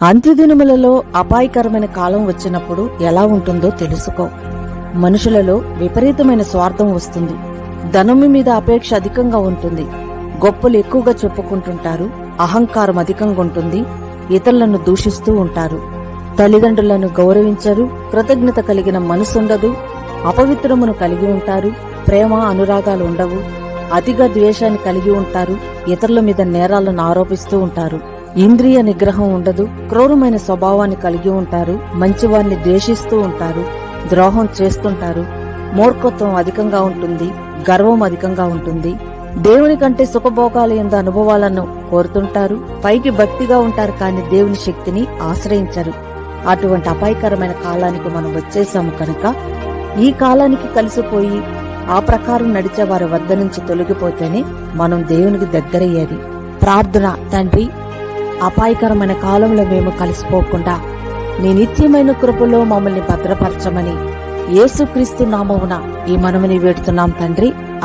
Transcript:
అంత్యదినములలో అపాయకరమైన కాలం వచ్చినప్పుడు ఎలా ఉంటుందో తెలుసుకో. మనుషులలో విపరీతమైన స్వార్థం వస్తుంది. ధనము మీద అపేక్ష అధికంగా ఉంటుంది. గొప్పలు ఎక్కువగా చెప్పుకుంటుంటారు. అహంకారం అధికంగా ఉంటుంది. ఇతరులను దూషిస్తూ ఉంటారు. తల్లిదండ్రులను గౌరవించరు. కృతజ్ఞత కలిగిన మనసుండదు. అపవిత్రమును కలిగి ఉంటారు. ప్రేమ అనురాగాలు ఉండవు. అతిగా ద్వేషాన్ని కలిగి ఉంటారు. ఇతరుల మీద నేరాలను ఆరోపిస్తూ ఉంటారు. ఇంద్రియ నిగ్రహం ఉండదు. క్రూరమైన స్వభావాన్ని కలిగి ఉంటారు. మంచివారిని ద్వేషిస్తూ ఉంటారు. ద్రోహం చేస్తుంటారు. మూర్ఖత్వం అధికంగా ఉంటుంది. గర్వం అధికంగా ఉంటుంది. దేవుని కంటే సుఖభోగాల యందు అనుభవాలను కోరుతుంటారు. పైకి భక్తిగా ఉంటారు, కానీ దేవుని శక్తిని ఆశ్రయించరు. అటువంటి అపాయకరమైన కాలానికి మనం వచ్చేసాము కనుక ఈ కాలానికి కలిసిపోయి ఆ ప్రకారం నడిచే వారి వద్ద నుంచి తొలగిపోతేనే మనం దేవునికి దగ్గరయ్యేది. ప్రార్థన. తండ్రి, అపాయకరమైన కాలంలో మేము కలిసిపోకుండా నీ నిత్యమైన కృపలో మమ్మల్ని భద్రపరచమని యేసుక్రీస్తు నామమున ఈ మనవిని వేడుతున్నాం తండ్రి.